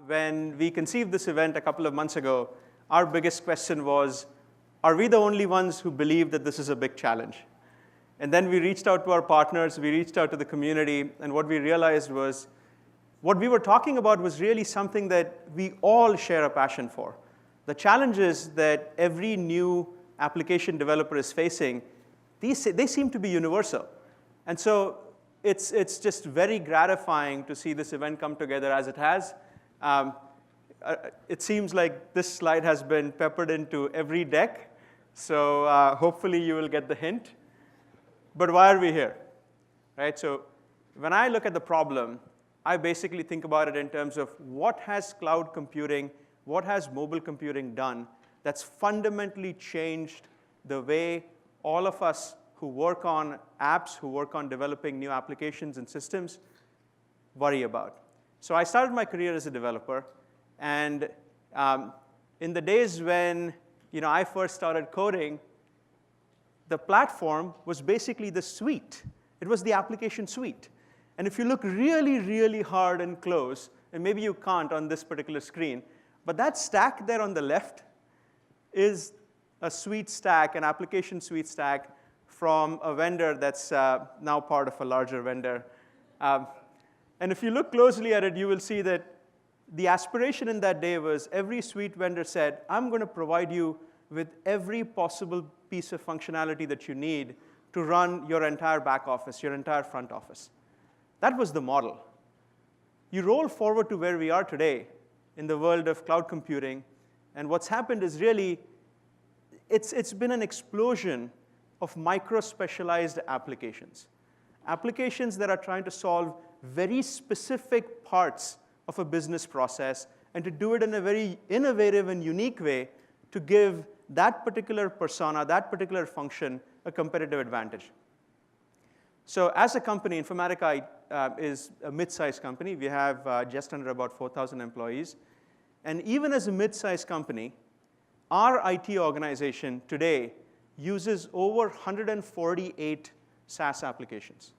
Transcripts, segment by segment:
when we conceived this event a couple of months ago, our biggest question was, are we the only ones who believe that this is a big challenge? And then we reached out to our partners, we reached out to the community, and what we realized was what we were talking about was really something that we all share a passion for. The challenges that every new application developer is facing, they seem to be universal. And so it's just very gratifying to see this event come together as it has. It seems like this slide has been peppered into every deck. So hopefully you will get the hint. But why are we here? Right? So when I look at the problem, I basically think about it in terms of what has cloud computing, what has mobile computing done that's fundamentally changed the way all of us who work on apps, who work on developing new applications and systems, worry about. So I started my career as a developer. And in the days when I first started coding, the platform was basically the suite. It was the application suite. And if you look really, really hard and close, and maybe you can't on this particular screen, but that stack there on the left is a suite stack, an application suite stack from a vendor that's now part of a larger vendor. And if you look closely at it, you will see that the aspiration in that day was every suite vendor said, I'm going to provide you with every possible piece of functionality that you need to run your entire back office, your entire front office. That was the model. You roll forward to where we are today in the world of cloud computing, and what's happened is really, it's been an explosion of micro-specialized applications. Applications that are trying to solve very specific parts of a business process and to do it in a very innovative and unique way to give that particular persona, that particular function, a competitive advantage. So as a company, Informatica is a mid-sized company. We have just under about 4,000 employees. And even as a mid-sized company, our IT organization today uses over 148 SaaS applications.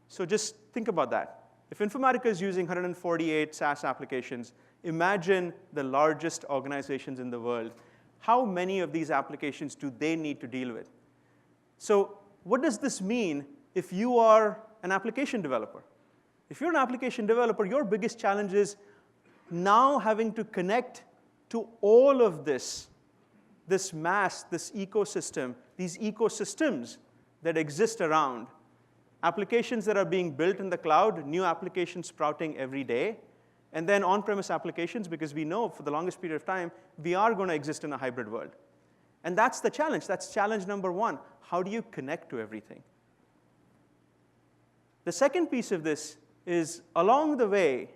So just think about that. If Informatica is using 148 SaaS applications, imagine the largest organizations in the world. How many of these applications do they need to deal with? So what does this mean if you are an application developer? If you're an application developer, your biggest challenge is now having to connect to all of this mass, this ecosystem, these ecosystems that exist around. Applications that are being built in the cloud, new applications sprouting every day, and then on-premise applications, because we know for the longest period of time, we are going to exist in a hybrid world. And that's the challenge. That's challenge number one. How do you connect to everything? The second piece of this is, along the way,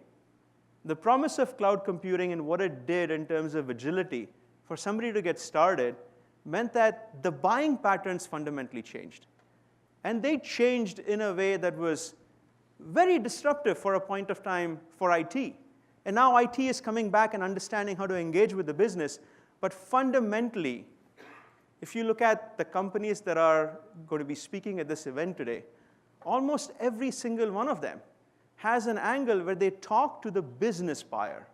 the promise of cloud computing and what it did in terms of agility for somebody to get started meant that the buying patterns fundamentally changed. And they changed in a way that was very disruptive for a point of time for IT. And now IT is coming back and understanding how to engage with the business. But fundamentally, if you look at the companies that are going to be speaking at this event today, almost every single one of them has an angle where they talk to the business buyer,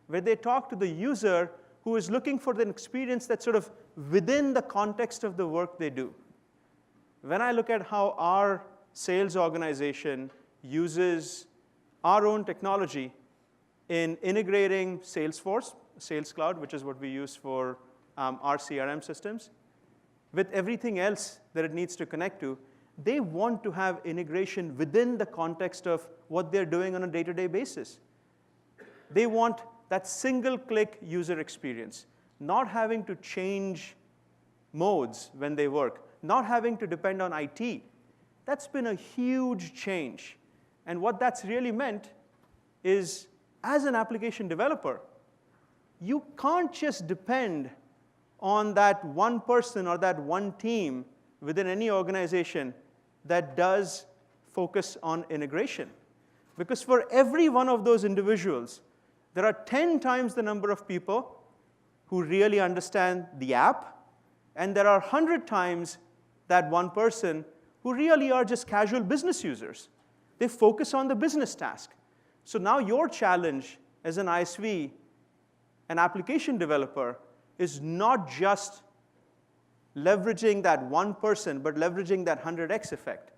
where they talk to the user who is looking for an experience that's sort of within the context of the work they do. When I look at how our sales organization uses our own technology in integrating Salesforce, Sales Cloud, which is what we use for our CRM systems, with everything else that it needs to connect to, they want to have integration within the context of what they're doing on a day-to-day basis. They want that single-click user experience, not having to change modes when they work, not having to depend on IT. That's been a huge change. And what that's really meant is, as an application developer, you can't just depend on that one person or that one team within any organization that does focus on integration. Because for every one of those individuals, there are 10 times the number of people who really understand the app, and there are 100 times that one person who really are just casual business users. They focus on the business task. So now your challenge as an ISV, an application developer, is not just leveraging that one person, but leveraging that 100x effect,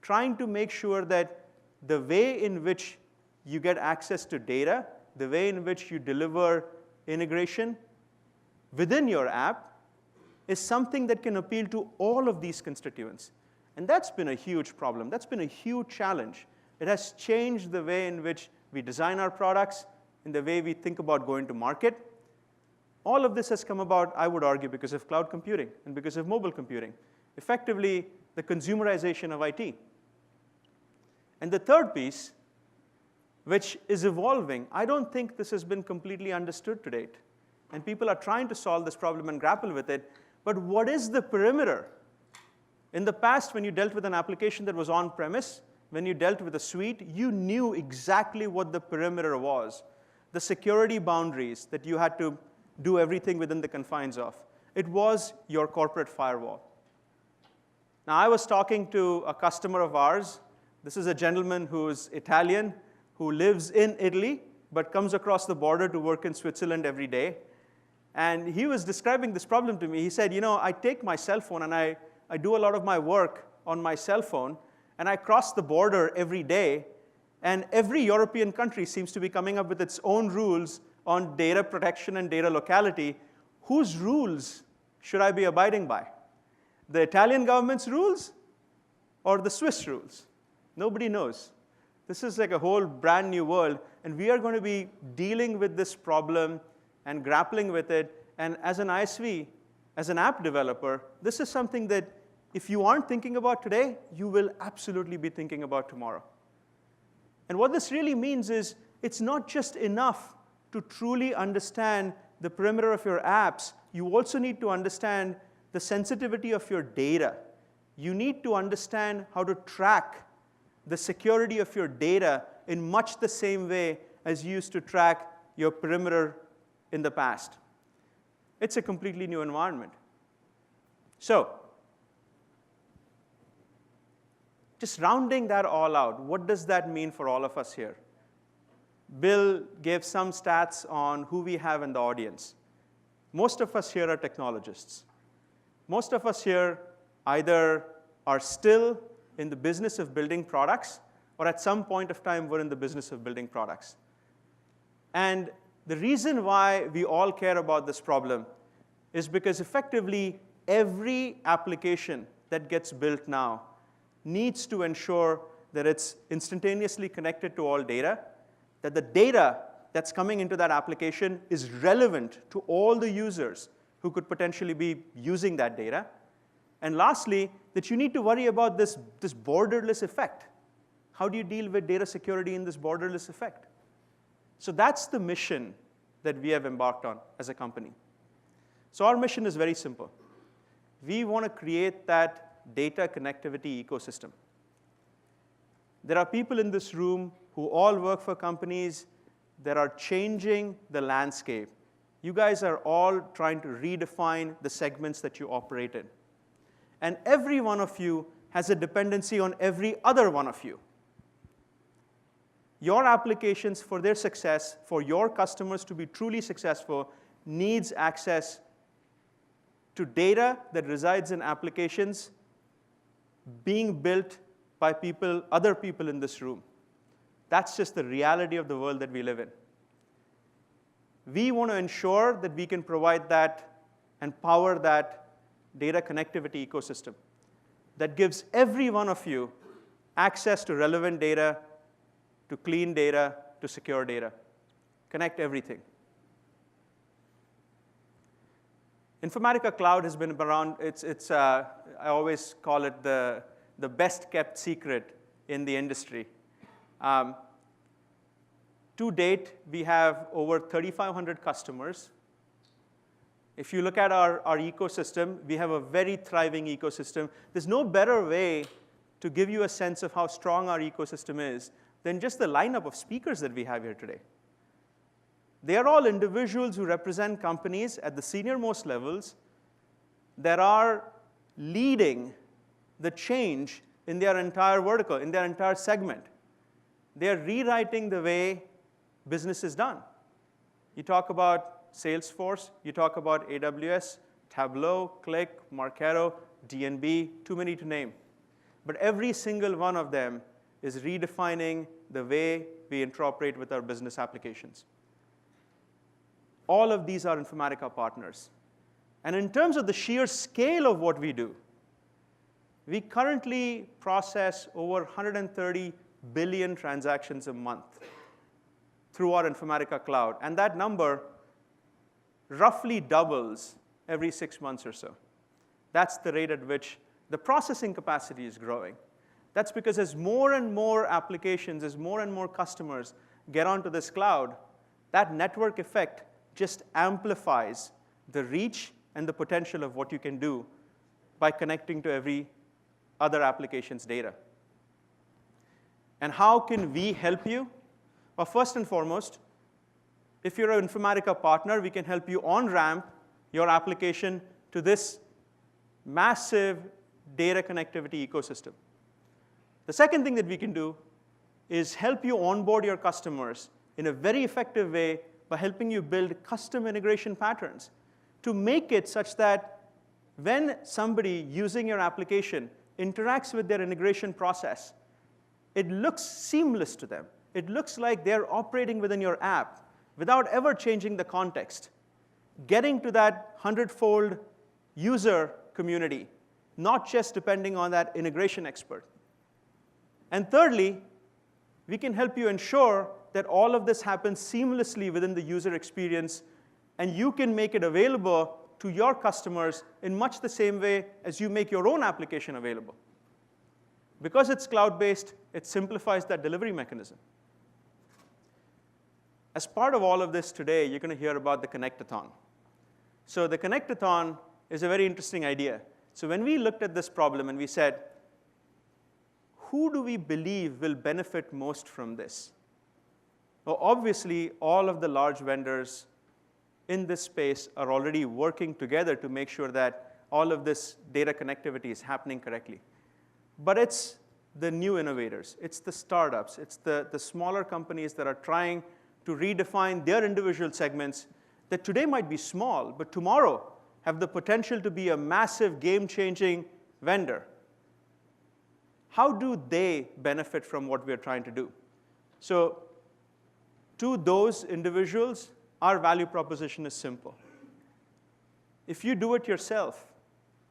trying to make sure that the way in which you get access to data, the way in which you deliver integration within your app is something that can appeal to all of these constituents. And that's been a huge problem. That's been a huge challenge. It has changed the way in which we design our products, in the way we think about going to market. All of this has come about, I would argue, because of cloud computing and because of mobile computing. Effectively, the consumerization of IT. And the third piece, which is evolving, I don't think this has been completely understood to date. And people are trying to solve this problem and grapple with it. But what is the perimeter? In the past, when you dealt with an application that was on-premise, when you dealt with a suite, you knew exactly what the perimeter was, the security boundaries that you had to do everything within the confines of. It was your corporate firewall. Now, I was talking to a customer of ours. This is a gentleman who's Italian, who lives in Italy, but comes across the border to work in Switzerland every day. And he was describing this problem to me. He said, I take my cell phone and I do a lot of my work on my cell phone, and I cross the border every day, and every European country seems to be coming up with its own rules on data protection and data locality. Whose rules should I be abiding by? The Italian government's rules or the Swiss rules? Nobody knows. This is like a whole brand new world, and we are going to be dealing with this problem and grappling with it. And as an ISV, as an app developer, this is something that if you aren't thinking about today, you will absolutely be thinking about tomorrow. And what this really means is it's not just enough to truly understand the perimeter of your apps. You also need to understand the sensitivity of your data. You need to understand how to track the security of your data in much the same way as you used to track your perimeter in the past. It's a completely new environment. So, just rounding that all out, what does that mean for all of us here? Bill gave some stats on who we have in the audience. Most of us here are technologists. Most of us here either are still in the business of building products, or at some point of time we're in the business of building products. And the reason why we all care about this problem is because effectively every application that gets built now needs to ensure that it's instantaneously connected to all data, that the data that's coming into that application is relevant to all the users who could potentially be using that data. And lastly, that you need to worry about this borderless effect. How do you deal with data security in this borderless effect? So that's the mission that we have embarked on as a company. So our mission is very simple. We want to create that data connectivity ecosystem. There are people in this room who all work for companies that are changing the landscape. You guys are all trying to redefine the segments that you operate in. And every one of you has a dependency on every other one of you. Your applications, for their success, for your customers to be truly successful, needs access to data that resides in applications being built by people, other people in this room. That's just the reality of the world that we live in. We want to ensure that we can provide that and power that data connectivity ecosystem that gives every one of you access to relevant data, to clean data, to secure data. Connect everything. Informatica Cloud has been around. I always call it the best kept secret in the industry. To date, we have over 3,500 customers. If you look at our ecosystem, we have a very thriving ecosystem. There's no better way to give you a sense of how strong our ecosystem is than just the lineup of speakers that we have here today. They are all individuals who represent companies at the senior-most levels that are leading the change in their entire vertical, in their entire segment. They are rewriting the way business is done. You talk about Salesforce, you talk about AWS, Tableau, Qlik, Marketo, DNB, too many to name. But every single one of them is redefining the way we interoperate with our business applications. All of these are Informatica partners. And in terms of the sheer scale of what we do, we currently process over 130 billion transactions a month through our Informatica cloud. And that number roughly doubles every 6 months or so. That's the rate at which the processing capacity is growing. That's because as more and more applications, as more and more customers get onto this cloud, that network effect just amplifies the reach and the potential of what you can do by connecting to every other application's data. And how can we help you? Well, first and foremost, if you're an Informatica partner, we can help you on-ramp your application to this massive data connectivity ecosystem. The second thing that we can do is help you onboard your customers in a very effective way by helping you build custom integration patterns to make it such that when somebody using your application interacts with their integration process, it looks seamless to them. It looks like they're operating within your app without ever changing the context, getting to that 100-fold user community, not just depending on that integration expert. And thirdly, we can help you ensure that all of this happens seamlessly within the user experience, and you can make it available to your customers in much the same way as you make your own application available. Because it's cloud-based, it simplifies that delivery mechanism. As part of all of this today, you're going to hear about the Connectorthon. So the Connectorthon is a very interesting idea. So when we looked at this problem and we said, who do we believe will benefit most from this? Well, obviously, all of the large vendors in this space are already working together to make sure that all of this data connectivity is happening correctly. But it's the new innovators. It's the startups. It's the smaller companies that are trying to redefine their individual segments that today might be small, but tomorrow have the potential to be a massive game-changing vendor. How do they benefit from what we're trying to do? So to those individuals, our value proposition is simple. If you do it yourself,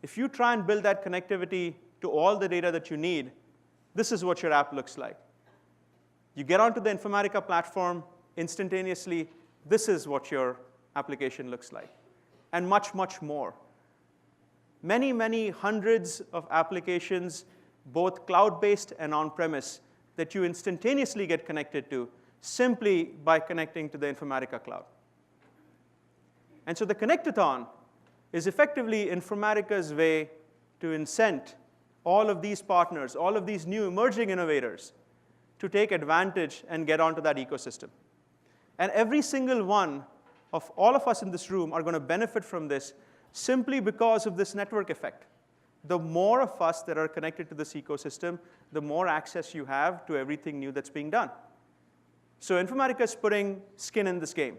if you try and build that connectivity to all the data that you need, this is what your app looks like. You get onto the Informatica platform instantaneously, this is what your application looks like, and much, much more. Many, many hundreds of applications, both cloud-based and on-premise, that you instantaneously get connected to simply by connecting to the Informatica cloud. And so the Connectorthon is effectively Informatica's way to incent all of these partners, all of these new emerging innovators, to take advantage and get onto that ecosystem. And every single one of all of us in this room are going to benefit from this simply because of this network effect. The more of us that are connected to this ecosystem, the more access you have to everything new that's being done. So Informatica is putting skin in this game.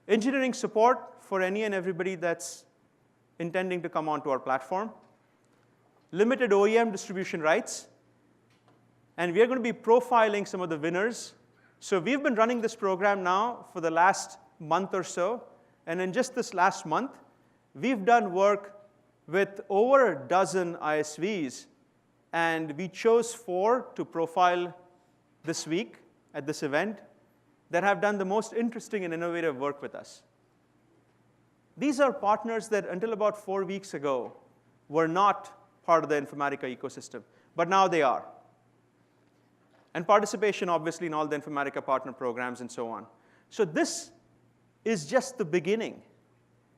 Engineering support for any and everybody that's intending to come onto our platform. Limited OEM distribution rights. And we are going to be profiling some of the winners. So we've been running this program now for the last month or so. And in just this last month, we've done work with over a dozen ISVs. And we chose 4 to profile this week at this event that have done the most interesting and innovative work with us. These are partners that until about 4 weeks ago were not part of the Informatica ecosystem, but now they are. And participation, obviously, in all the Informatica partner programs and so on. So this is just the beginning.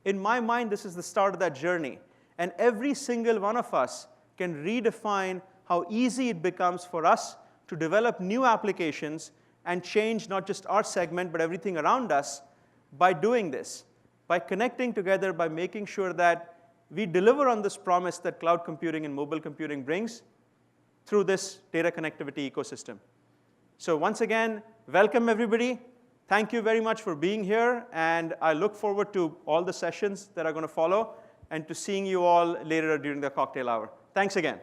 In my mind, this is the start of that journey. And every single one of us can redefine how easy it becomes for us to develop new applications and change not just our segment, but everything around us by doing this, by connecting together, by making sure that we deliver on this promise that cloud computing and mobile computing brings through this data connectivity ecosystem. So once again, welcome everybody. Thank you very much for being here, and I look forward to all the sessions that are going to follow and to seeing you all later during the cocktail hour. Thanks again.